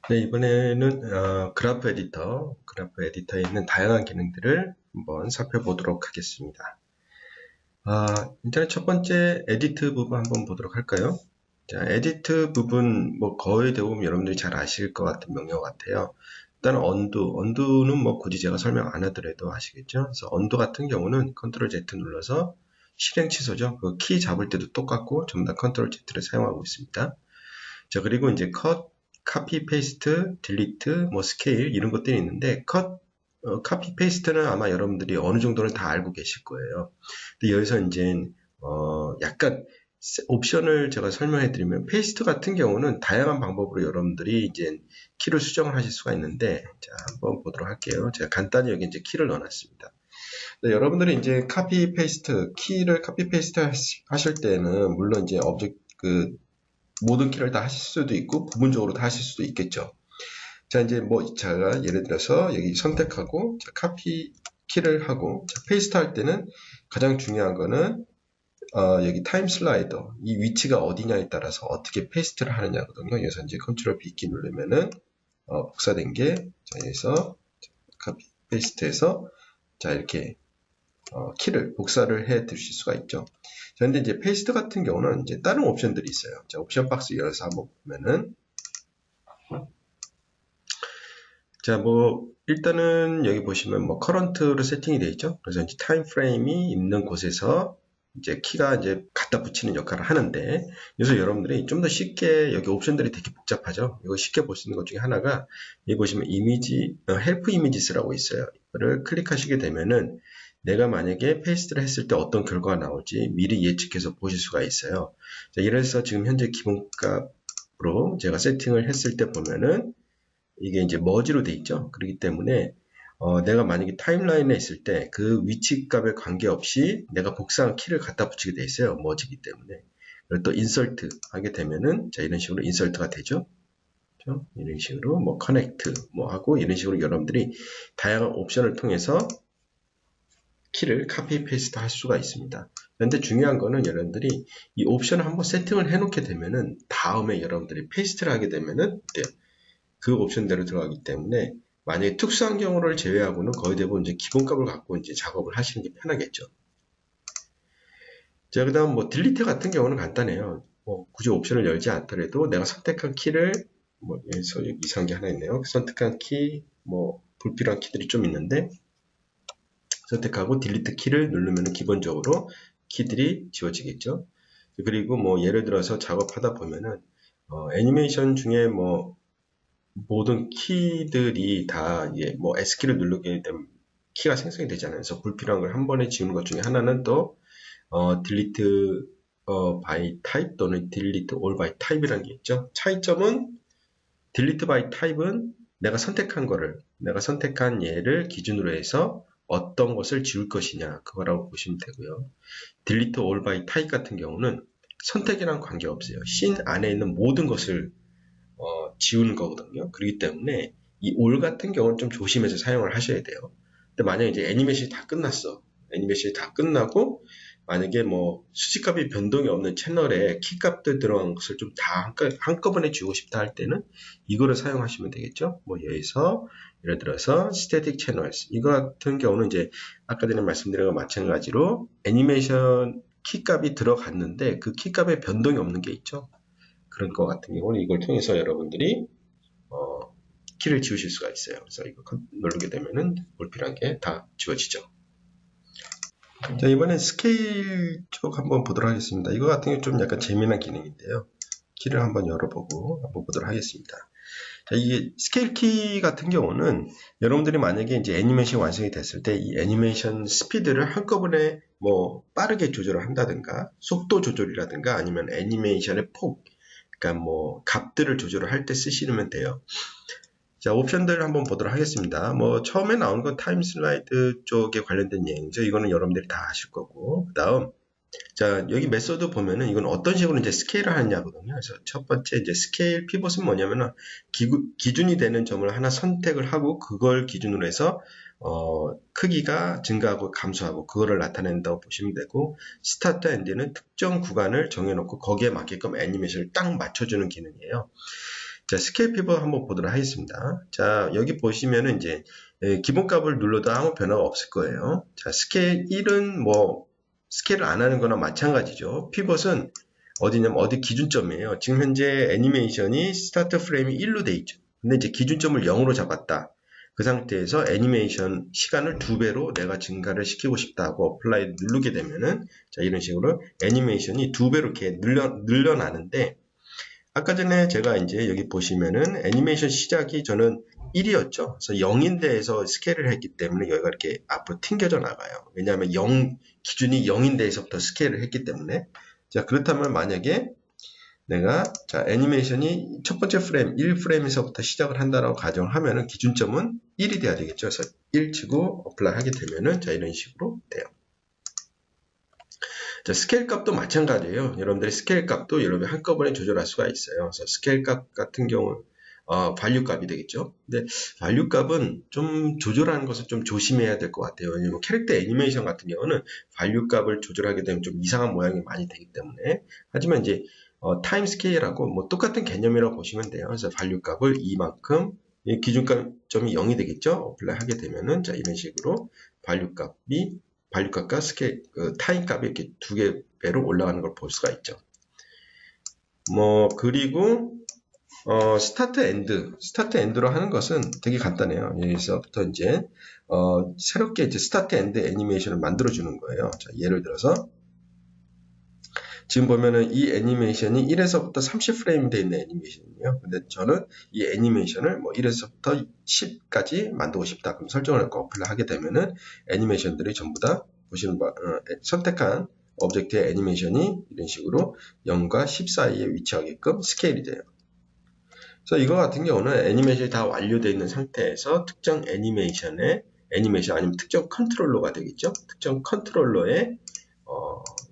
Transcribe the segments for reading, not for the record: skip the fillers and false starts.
네, 이번에는 그래프 에디터에 있는 다양한 기능들을 한번 살펴보도록 하겠습니다. 일단 첫 번째 에디트 부분 한번 보도록 할까요? 자, 에디트 부분 거의 대부분 여러분들이 잘 아실 것 같은 명령 같아요. 일단 언두는 굳이 제가 설명 안 하더라도 아시겠죠? 그래서 언두 같은 경우는 컨트롤 Z 눌러서 실행 취소죠. 그 키 잡을 때도 똑같고 전부 다 컨트롤 Z를 사용하고 있습니다. 자, 그리고 이제 컷, 카피, 페이스트, 딜리트, 스케일 이런 것들이 있는데 카피, 페이스트는 아마 여러분들이 어느 정도는 다 알고 계실 거예요. 근데 여기서 이제 약간 옵션을 제가 설명해 드리면 페이스트 같은 경우는 다양한 방법으로 여러분들이 이제 키를 수정을 하실 수가 있는데 자, 한번 보도록 할게요. 제가 간단히 여기 이제 키를 넣어놨습니다. 네, 여러분들이 이제 카피, 페이스트, 키를 카피, 페이스트 하실 때는 물론 이제 모든 키를 다 하실 수도 있고 부분적으로 다 하실 수도 있겠죠. 자, 이제 제가 예를 들어서 여기 선택하고 카피 키를 하고 페이스트 할 때는 가장 중요한 거는 여기 타임 슬라이더 이 위치가 어디냐에 따라서 어떻게 페이스트를 하느냐거든요. 그래서 이제 컨트롤 B키 누르면은 복사된 게 자, 여기서 카피 페이스트해서 자 이렇게 키를 복사를 해 두실 수가 있죠. 자, 근데 이제 페이스트 같은 경우는 이제 다른 옵션들이 있어요. 자, 옵션 박스 열어서 한번 보면은 자, 일단은 여기 보시면 커런트로 세팅이 되어 있죠. 그래서 이제 타임 프레임이 있는 곳에서 이제 키가 이제 갖다 붙이는 역할을 하는데, 그래서 여러분들이 좀 더 쉽게 여기 옵션들이 되게 복잡하죠. 이거 쉽게 볼 수 있는 것 중에 하나가 여기 보시면 헬프 이미지스라고 있어요. 이거를 클릭하시게 되면은 내가 만약에 페이스트를 했을 때 어떤 결과가 나올지 미리 예측해서 보실 수가 있어요. 자, 이래서 지금 현재 기본값으로 제가 세팅을 했을 때 보면은 이게 이제 머지로 돼 있죠. 그렇기 때문에 내가 만약에 타임라인에 있을 때 그 위치 값에 관계없이 내가 복사한 키를 갖다 붙이게 돼 있어요. 머지기 때문에. 그리고 또 인설트 하게 되면은 자 이런 식으로 인설트가 되죠. 그렇죠? 이런 식으로 커넥트 하고 이런 식으로 여러분들이 다양한 옵션을 통해서 키를 카피 페이스트 할 수가 있습니다. 그런데 중요한 거는 여러분들이 이 옵션을 한번 세팅을 해 놓게 되면은 다음에 여러분들이 페이스트를 하게 되면은 그 옵션대로 들어가기 때문에 만약에 특수한 경우를 제외하고는 거의 대부분 이제 기본값을 갖고 이제 작업을 하시는 게 편하겠죠. 자, 그 다음 딜리트 같은 경우는 간단해요. 굳이 옵션을 열지 않더라도 내가 선택한 키를 여기서 이상한 게 하나 있네요. 선택한 키, 불필요한 키들이 좀 있는데 선택하고 딜리트 키를 누르면 기본적으로 키들이 지워지겠죠. 그리고 예를 들어서 작업하다 보면은 애니메이션 중에 모든 키들이 다 S키를 누르게 되면 키가 생성이 되잖아요. 그래서 불필요한 걸 한 번에 지우는 것 중에 하나는 또 delete by type 또는 delete all by type이라는 게 있죠. 차이점은 delete by type은 내가 선택한 얘를 기준으로 해서 어떤 것을 지울 것이냐 그거라고 보시면 되고요. delete all by type 같은 경우는 선택이랑 관계없어요. 씬 안에 있는 모든 것을 지우는 거거든요. 그렇기 때문에 이 all 같은 경우는 좀 조심해서 사용을 하셔야 돼요. 근데 만약에 이제 애니메이션이 다 끝났어. 애니메이션이 다 끝나고 만약에 수치값이 변동이 없는 채널에 키값들 들어간 것을 좀 다 한꺼번에 지우고 싶다 할 때는 이거를 사용하시면 되겠죠. 여기서 예를 들어서 static channels 이거 같은 경우는 이제 아까 전에 말씀드린 것과 마찬가지로 애니메이션 키값이 들어갔는데 그 키값에 변동이 없는 게 있죠. 그런 것 같은 경우는 이걸 통해서 여러분들이 키를 지우실 수가 있어요. 그래서 이거 누르게 되면은 불필요한 게 다 지워지죠. 자, 이번엔 스케일 쪽 한번 보도록 하겠습니다. 이거 같은 경우 좀 약간 재미난 기능인데요. 키를 한번 열어보고 한번 보도록 하겠습니다. 자, 이게 스케일 키 같은 경우는 여러분들이 만약에 이제 애니메이션이 완성이 됐을 때 이 애니메이션 스피드를 한꺼번에 빠르게 조절을 한다든가 속도 조절이라든가 아니면 애니메이션의 폭 그러니까 값들을 조절을 할 때 쓰시면 돼요. 자, 옵션들 한번 보도록 하겠습니다. 처음에 나온 건 타임 슬라이드 쪽에 관련된 얘기죠. 이거는 여러분들이 다 아실 거고. 그 다음, 자, 여기 메소드 보면은 이건 어떤 식으로 이제 스케일을 하느냐거든요. 그래서 첫 번째 이제 스케일 피벗은 뭐냐면은 기준이 되는 점을 하나 선택을 하고 그걸 기준으로 해서 크기가 증가하고 감소하고 그거를 나타낸다고 보시면 되고 스타트 엔드는 특정 구간을 정해놓고 거기에 맞게끔 애니메이션을 딱 맞춰주는 기능이에요. 자, 스케일 피벗 한번 보도록 하겠습니다. 자, 여기 보시면은 이제 기본값을 눌러도 아무 변화가 없을 거예요. 자, 스케일 1은 뭐 스케일을 안 하는 거나 마찬가지죠. 피벗은 어디냐면 어디 기준점이에요. 지금 현재 애니메이션이 스타트 프레임이 1로 돼 있죠. 근데 이제 기준점을 0으로 잡았다. 그 상태에서 애니메이션 시간을 2배로 내가 증가를 시키고 싶다고 어플라이 누르게 되면은 자, 이런 식으로 애니메이션이 2배로 이렇게 늘려나는데 아까 전에 제가 이제 여기 보시면은 애니메이션 시작이 저는 1이었죠. 그래서 0인데에서 스케일을 했기 때문에 여기가 이렇게 앞으로 튕겨져 나가요. 왜냐하면 0, 기준이 0인데에서부터 스케일을 했기 때문에. 자, 그렇다면 만약에 내가 자, 애니메이션이 첫 번째 프레임, 1프레임에서부터 시작을 한다라고 가정하면은 기준점은 1이 돼야 되겠죠. 그래서 1 치고 어플라이 하게 되면은 자, 이런 식으로 돼요. 자, 스케일 값도 마찬가지예요. 여러분들이 스케일 값도 여러분이 한꺼번에 조절할 수가 있어요. 그래서 스케일 값 같은 경우 value 값이 되겠죠. 근데 value 값은 좀 조절하는 것을 좀 조심해야 될 것 같아요. 왜냐면 캐릭터 애니메이션 같은 경우는 value 값을 조절하게 되면 좀 이상한 모양이 많이 되기 때문에. 하지만 이제 타임 스케일하고 뭐 똑같은 개념이라고 보시면 돼요. 그래서 value 값을 이만큼 기준점이 0이 되겠죠. 어플라이 하게 되면은 자, 이런 식으로 value 값과 스케일, 타임 값이 이렇게 2개 배로 올라가는 걸 볼 수가 있죠. 뭐, 그리고, 스타트 엔드로 하는 것은 되게 간단해요. 여기서부터 이제, 새롭게 이제 스타트 엔드 애니메이션을 만들어주는 거예요. 자, 예를 들어서, 지금 보면은 이 애니메이션이 1에서부터 30프레임 되어 있는 애니메이션이에요. 근데 저는 이 애니메이션을 뭐 1에서부터 10까지 만들고 싶다. 그럼 설정을 했고 어플을 하게 되면은 애니메이션들이 전부 다 보시는 선택한 오브젝트의 애니메이션이 이런 식으로 0과 10 사이에 위치하게끔 스케일이 돼요. 그래서 이거 같은 경우는 애니메이션이 다 완료되어 있는 상태에서 특정 애니메이션 아니면 특정 컨트롤러가 되겠죠. 특정 컨트롤러의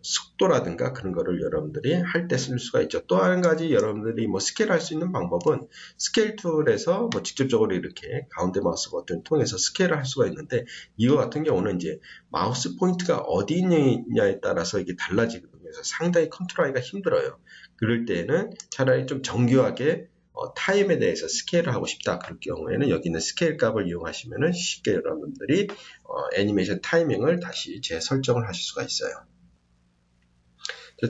속도라든가 그런 거를 여러분들이 할 때 쓸 수가 있죠. 또 한 가지 여러분들이 뭐 스케일 할 수 있는 방법은 스케일 툴에서 뭐 직접적으로 이렇게 가운데 마우스 버튼을 통해서 스케일을 할 수가 있는데 이거 같은 경우는 이제 마우스 포인트가 어디 있느냐에 따라서 이게 달라지거든요. 그래서 상당히 컨트롤하기가 힘들어요. 그럴 때에는 차라리 좀 정교하게 타임에 대해서 스케일을 하고 싶다. 그럴 경우에는 여기 있는 스케일 값을 이용하시면 쉽게 여러분들이 애니메이션 타이밍을 다시 재설정을 하실 수가 있어요.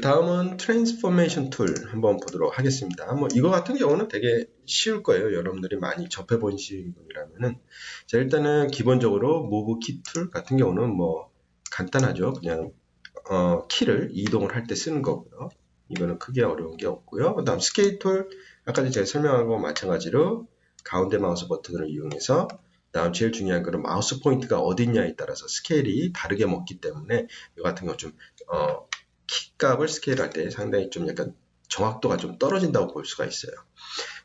다음은 트랜스포메이션 툴 한번 보도록 하겠습니다. 뭐 이거 같은 경우는 되게 쉬울 거예요. 여러분들이 많이 접해보신 분이라면은. 자, 일단은 기본적으로 무브 키 툴 같은 경우는 뭐 간단하죠. 그냥 키를 이동을 할 때 쓰는 거고요. 이거는 크게 어려운 게 없고요. 그 다음 스케일 툴, 아까 제가 설명한 거 마찬가지로 가운데 마우스 버튼을 이용해서 다음 제일 중요한 거는 마우스 포인트가 어디 있냐에 따라서 스케일이 다르게 먹기 때문에 이거 같은 경우 좀 키 값을 스케일할 때 상당히 좀 약간 정확도가 좀 떨어진다고 볼 수가 있어요.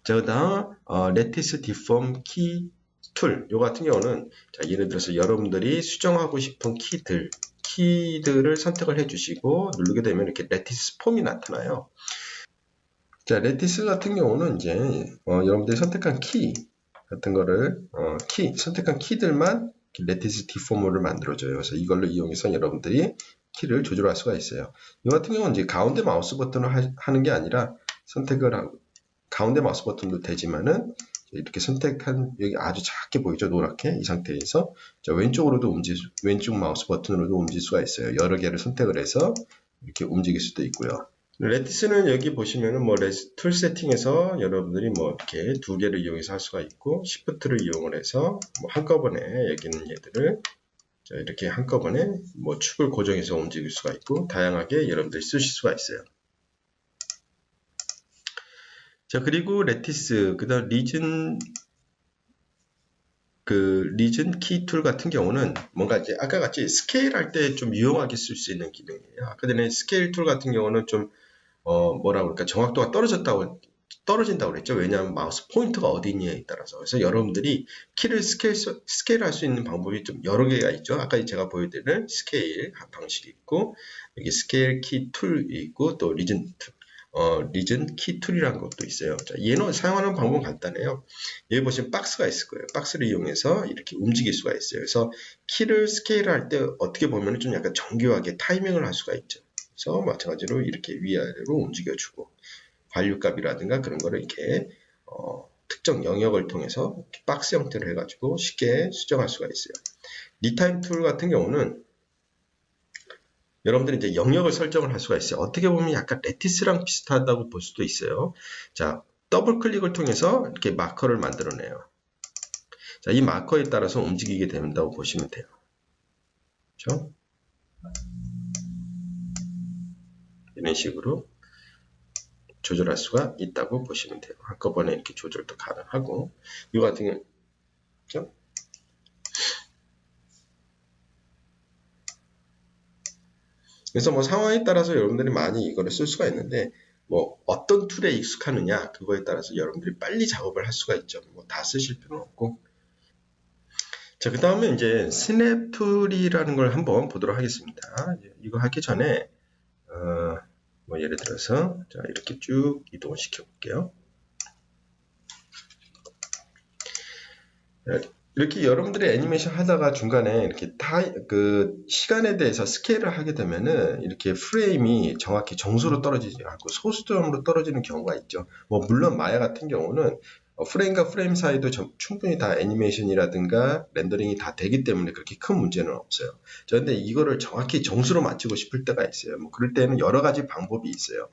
자, 그 다음 레티스 디폼 키 툴, 요 같은 경우는 자, 예를 들어서 여러분들이 수정하고 싶은 키들을 선택을 해주시고 누르게 되면 이렇게 레티스 폼이 나타나요. 자, 레티스 같은 경우는 이제 여러분들이 선택한 키 같은 거를 선택한 키들만 레티스 디폼을 만들어줘요. 그래서 이걸로 이용해서 여러분들이 키를 조절할 수가 있어요. 이 같은 경우는 이제 가운데 마우스 버튼을 하는 게 아니라 선택을 하고 가운데 마우스 버튼도 되지만은 이렇게 선택한 여기 아주 작게 보이죠, 노랗게 이 상태에서 자, 왼쪽 마우스 버튼으로도 움직일 수가 있어요. 여러 개를 선택을 해서 이렇게 움직일 수도 있고요. 레티스는 여기 보시면은 뭐 툴 세팅에서 여러분들이 뭐 이렇게 두 개를 이용해서 할 수가 있고 시프트를 이용을 해서 뭐 한꺼번에 여기 있는 얘들을 자, 이렇게 한꺼번에 뭐 축을 고정해서 움직일 수가 있고 다양하게 여러분들이 쓰실 수가 있어요. 자, 그리고 레티스 그다음 리즌 키 툴 같은 경우는 뭔가 이제 아까 같이 스케일 할 때 좀 유용하게 쓸 수 있는 기능이에요. 아까 전에 스케일 툴 같은 경우는 좀 뭐라 그럴까 정확도가 떨어진다고 그랬죠. 왜냐하면 마우스 포인터가 어디 있냐에 따라서. 그래서 여러분들이 키를 스케일 할 수 있는 방법이 좀 여러 개가 있죠. 아까 제가 보여드린 스케일 방식이 있고, 여기 스케일 키 툴이 있고, 또 리즌 키 툴이라는 것도 있어요. 자, 얘는 사용하는 방법은 간단해요. 여기 보시면 박스가 있을 거예요. 박스를 이용해서 이렇게 움직일 수가 있어요. 그래서 키를 스케일 할 때 어떻게 보면 좀 약간 정교하게 타이밍을 할 수가 있죠. 그래서 마찬가지로 이렇게 위아래로 움직여주고, value 값이라든가 그런 거를 이렇게 특정 영역을 통해서 박스 형태로 해가지고 쉽게 수정할 수가 있어요. 리타임 툴 같은 경우는 여러분들이 이제 영역을 설정을 할 수가 있어요. 어떻게 보면 약간 레티스랑 비슷하다고 볼 수도 있어요. 자, 더블 클릭을 통해서 이렇게 마커를 만들어내요. 자, 이 마커에 따라서 움직이게 된다고 보시면 돼요. 그렇죠? 이런 식으로 조절할 수가 있다고 보시면 돼요. 한꺼번에 이렇게 조절도 가능하고, 이거 같은 경우, 그렇죠? 그래서 뭐 상황에 따라서 여러분들이 많이 이거를 쓸 수가 있는데, 뭐 어떤 툴에 익숙하느냐 그거에 따라서 여러분들이 빨리 작업을 할 수가 있죠. 뭐 다 쓰실 필요는 없고. 자, 그 다음에 이제 스냅 툴이라는 걸 한번 보도록 하겠습니다. 이거 하기 전에 뭐 예를 들어서 자, 이렇게 쭉 이동을 시켜 볼게요. 이렇게 여러분들이 애니메이션 하다가 중간에 이렇게 그 시간에 대해서 스케일을 하게 되면은 이렇게 프레임이 정확히 정수로 떨어지지 않고 소수점으로 떨어지는 경우가 있죠. 뭐 물론 마야 같은 경우는 프레임과 프레임 사이도 충분히 다 애니메이션이라든가 렌더링이 다 되기 때문에 그렇게 큰 문제는 없어요. 그런데 이거를 정확히 정수로 맞추고 싶을 때가 있어요. 뭐 그럴 때는 여러 가지 방법이 있어요.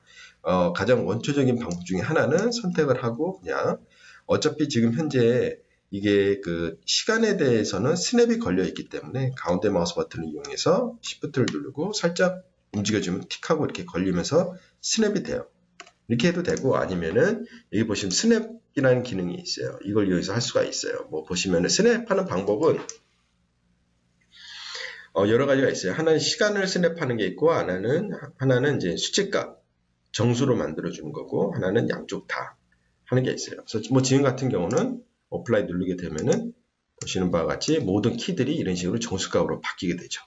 가장 원초적인 방법 중에 하나는 선택을 하고 그냥 어차피 지금 현재 이게 그 시간에 대해서는 스냅이 걸려 있기 때문에 가운데 마우스 버튼을 이용해서 Shift를 누르고 살짝 움직여주면 틱하고 이렇게 걸리면서 스냅이 돼요. 이렇게 해도 되고 아니면은 여기 보시면 스냅이라는 기능이 있어요. 이걸 이용해서 할 수가 있어요. 뭐 보시면은 스냅하는 방법은 여러 가지가 있어요. 하나는 시간을 스냅하는 게 있고 하나는 이제 수치값 정수로 만들어주는 거고 하나는 양쪽 다 하는 게 있어요. 그래서 뭐 지금 같은 경우는 어플라이 누르게 되면은 보시는 바와 같이 모든 키들이 이런 식으로 정수값으로 바뀌게 되죠.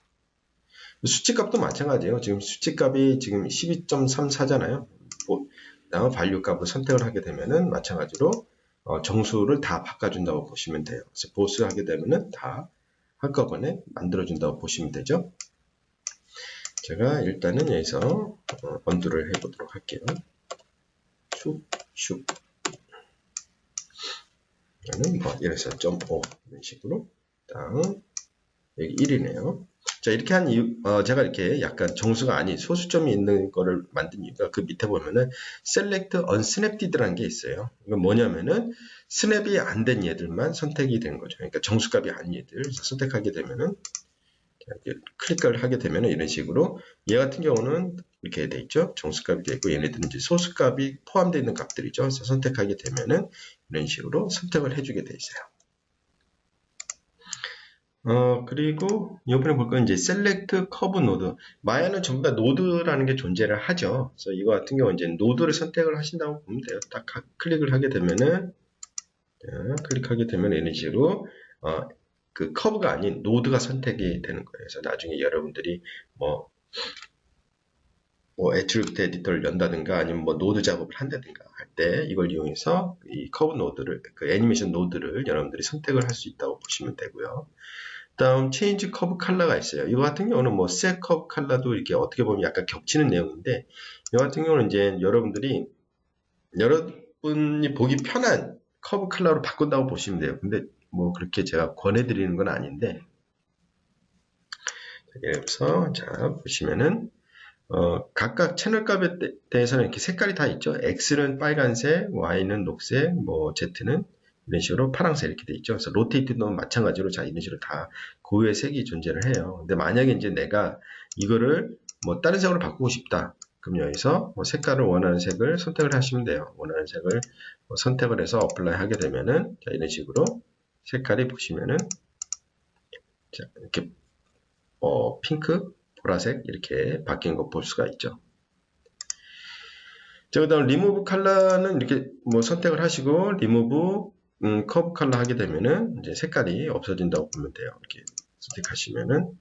수치값도 마찬가지예요. 지금 수치값이 지금 12.34잖아요. 다음 value 값을 선택을 하게 되면은 마찬가지로 정수를 다 바꿔준다고 보시면 돼요. 그래서 보스 하게 되면은 다 한꺼번에 만들어준다고 보시면 되죠. 제가 일단은 여기서 언두를 해보도록 할게요. 슉슉 는 뭐 이래서 0.5 이런 식으로 다음 여기 1이네요. 자, 이렇게 한 이유, 제가 이렇게 약간 정수가 아닌 소수점이 있는 거를 만든 이유가 그 밑에 보면은 select unsnaped라는 게 있어요. 이건 뭐냐면은 스냅이 안 된 얘들만 선택이 되는 거죠. 그러니까 정수값이 아닌 얘들 선택하게 되면은 이렇게 클릭을 하게 되면은 이런 식으로 얘 같은 경우는 이렇게 돼 있죠. 정수값이 되어 있고 얘네들은 이제 소수값이 포함되어 있는 값들이죠. 그래서 선택하게 되면은 이런 식으로 선택을 해주게 돼 있어요. 그리고 이번에 볼 건 이제 select curve node. 마야는 전부 다 노드라는 게 존재를 하죠. 그래서 이거 같은 경우 이제 노드를 선택을 하신다고 보면 돼요. 딱 클릭을 하게 되면은, 클릭하게 되면 이런 식으로, 그 커브가 아닌 노드가 선택이 되는 거예요. 그래서 나중에 여러분들이 뭐 애트리뷰트 에디터를 연다든가 아니면 뭐 노드 작업을 한다든가 할 때 이걸 이용해서 이 커브 노드를, 그 애니메이션 노드를 여러분들이 선택을 할 수 있다고 보시면 되고요. 다음 체인지 커브 컬러가 있어요. 이거 같은 경우는 뭐 셋 커브 컬러도 이렇게 어떻게 보면 약간 겹치는 내용인데 이거 같은 경우는 이제 여러분이 보기 편한 커브 컬러로 바꾼다고 보시면 돼요. 근데 뭐 그렇게 제가 권해드리는 건 아닌데 여기서 자 보시면은 각각 채널 값에 대해서는 이렇게 색깔이 다 있죠. X는 빨간색, Y는 녹색, 뭐 Z는 이런 식으로 파란색 이렇게 돼 있죠. 그래서 로테이트도 마찬가지로 자 이런 식으로 다 고유의 색이 존재를 해요. 근데 만약에 이제 내가 이거를 뭐 다른 색으로 바꾸고 싶다. 그럼 여기서 뭐 색깔을 원하는 색을 선택을 하시면 돼요. 원하는 색을 뭐 선택을 해서 어플라이 하게 되면은 자 이런 식으로 색깔이 보시면은 자 이렇게 핑크, 보라색 이렇게 바뀐 거 볼 수가 있죠. 자, 그 다음 리무브 컬러는 이렇게 뭐 선택을 하시고 리무브 커브 컬러 하게 되면은 이제 색깔이 없어진다고 보면 돼요. 이렇게 선택하시면은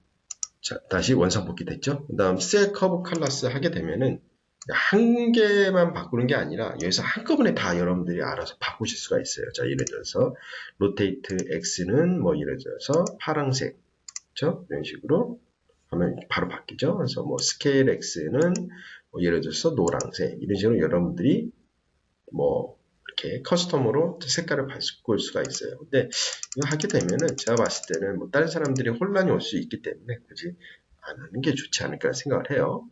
자, 다시 원상복귀 됐죠. 그 다음 셋 커브 컬러스 하게 되면은 한 개만 바꾸는 게 아니라 여기서 한꺼번에 다 여러분들이 알아서 바꾸실 수가 있어요. 자, 예를 들어서 로테이트 X는 뭐 예를 들어서 파란색, 그렇죠? 이런 식으로 하면 바로 바뀌죠. 그래서 뭐 스케일 X는 뭐 예를 들어서 노란색 이런 식으로 여러분들이 뭐 이렇게 커스텀으로 색깔을 바꿀 수가 있어요. 근데 이거 하게 되면은 제가 봤을 때는 뭐 다른 사람들이 혼란이 올 수 있기 때문에 굳이 안 하는 게 좋지 않을까 생각을 해요.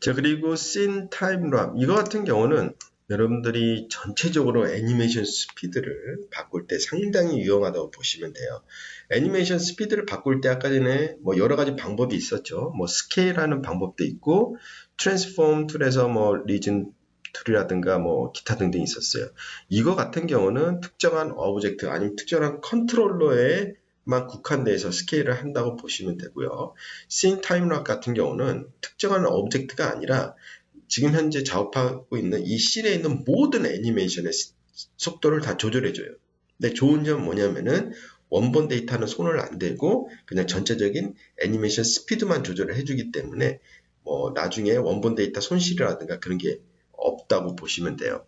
자, 그리고 씬 타임랩 이거 같은 경우는 여러분들이 전체적으로 애니메이션 스피드를 바꿀 때 상당히 유용하다고 보시면 돼요. 애니메이션 스피드를 바꿀 때 아까 전에 뭐 여러 가지 방법이 있었죠. 뭐 스케일하는 방법도 있고 트랜스폼 툴에서 뭐 리전 툴이라든가 뭐 기타 등등 있었어요. 이거 같은 경우는 특정한 오브젝트 아니면 특정한 컨트롤러에 만 국한돼서 스케일을 한다고 보시면 되고요. 씬 타임랩 같은 경우는 특정한 오브젝트가 아니라 지금 현재 작업하고 있는 이 씬에 있는 모든 애니메이션의 속도를 다 조절해줘요. 근데 좋은 점은 뭐냐면은 원본 데이터는 손을 안 대고 그냥 전체적인 애니메이션 스피드만 조절을 해주기 때문에 뭐 나중에 원본 데이터 손실이라든가 그런 게 없다고 보시면 돼요.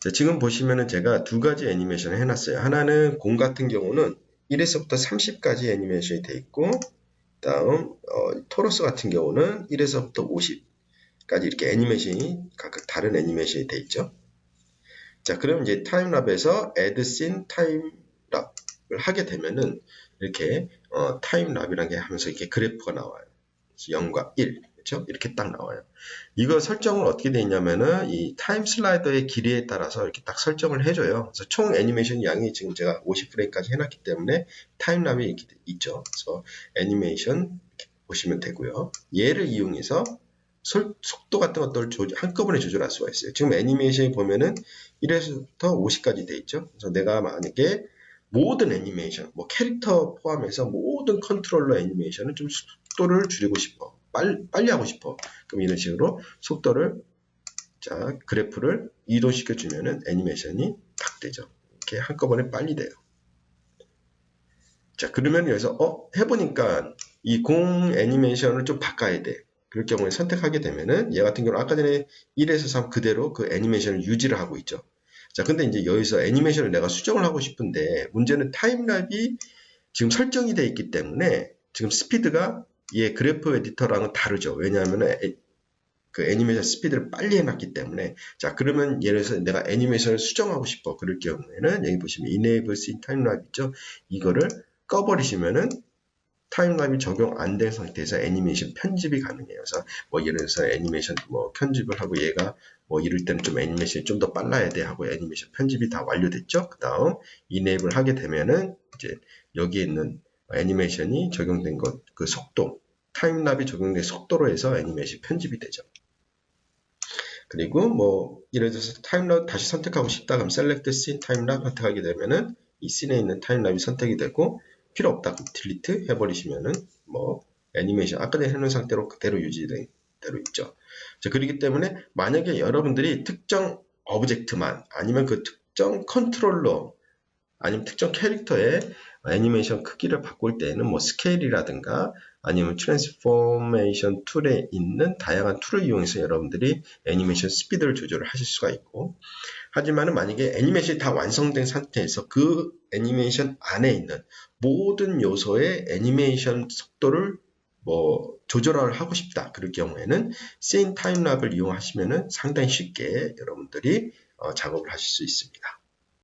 자, 지금 보시면은 제가 두 가지 애니메이션을 해놨어요. 하나는 공 같은 경우는 1에서부터 30까지 애니메이션이 돼 있고, 다음 토러스 같은 경우는 1에서부터 50까지 이렇게 애니메이션이 각각 다른 애니메이션이 돼 있죠. 자, 그럼 이제 타임랩에서 add scene 타임랩을 하게 되면은 이렇게 타임랩이라는 게 하면서 이렇게 그래프가 나와요. 0과 1. 그렇죠? 이렇게 딱 나와요. 이거 설정을 어떻게 돼 있냐면은 이 타임 슬라이더의 길이에 따라서 이렇게 딱 설정을 해줘요. 그래서 총 애니메이션 양이 지금 제가 50프레임까지 해놨기 때문에 타임랩이 이렇게 있죠. 그래서 애니메이션 이렇게 보시면 되고요. 얘를 이용해서 속도 같은 것들을 한꺼번에 조절할 수가 있어요. 지금 애니메이션에 보면은 1에서부터 50까지 돼 있죠. 그래서 내가 만약에 모든 애니메이션, 뭐 캐릭터 포함해서 모든 컨트롤러 애니메이션은 좀 속도를 줄이고 싶어. 빨리 하고 싶어. 그럼 이런 식으로 속도를, 자, 그래프를 이동시켜 주면은 애니메이션이 딱 되죠. 이렇게 한꺼번에 빨리 돼요. 자, 그러면 여기서, 해보니까 이 공 애니메이션을 좀 바꿔야 돼. 그럴 경우에 선택하게 되면은 얘 같은 경우는 아까 전에 1에서 3 그대로 그 애니메이션을 유지를 하고 있죠. 자, 근데 이제 여기서 애니메이션을 내가 수정을 하고 싶은데 문제는 타임랩이 지금 설정이 되어 있기 때문에 지금 스피드가 얘 그래프 에디터랑은 다르죠. 왜냐하면 그 애니메이션 스피드를 빨리 해놨기 때문에. 자, 그러면 예를 들어서 내가 애니메이션을 수정하고 싶어. 그럴 경우에는 여기 보시면 Enable Scene Timelapse 있죠. 이거를 꺼버리시면은 타임랩이 적용 안 된 상태에서 애니메이션 편집이 가능해요. 그래서 뭐 예를 들어서 애니메이션 뭐 편집을 하고 얘가 뭐 이럴 때는 좀 애니메이션이 좀 더 빨라야 돼 하고 애니메이션 편집이 다 완료됐죠. 그 다음 Enable 하게 되면은 이제 여기에 있는 애니메이션이 적용된 것, 그 속도, 타임랩이 적용된 속도로 해서 애니메이션 편집이 되죠. 그리고 뭐 예를 들어서 타임랩 다시 선택하고 싶다 그럼 Select Scene Timelapse 선택하게 되면은 이 씬에 있는 타임랩이 선택이 되고 필요 없다 그럼 딜리트 해버리시면은 뭐 애니메이션 아까 전에 해놓은 상태로 그대로 유지된 대로 있죠. 자, 그렇기 때문에 만약에 여러분들이 특정 오브젝트만 아니면 그 특정 컨트롤러 아니면 특정 캐릭터의 애니메이션 크기를 바꿀 때에는 뭐 스케일이라든가 아니면 트랜스포메이션 툴에 있는 다양한 툴을 이용해서 여러분들이 애니메이션 스피드를 조절을 하실 수가 있고, 하지만 만약에 애니메이션이 다 완성된 상태에서 그 애니메이션 안에 있는 모든 요소의 애니메이션 속도를 뭐 조절을 하고 싶다. 그럴 경우에는 Scene Timelapse를 이용하시면은 상당히 쉽게 여러분들이 작업을 하실 수 있습니다.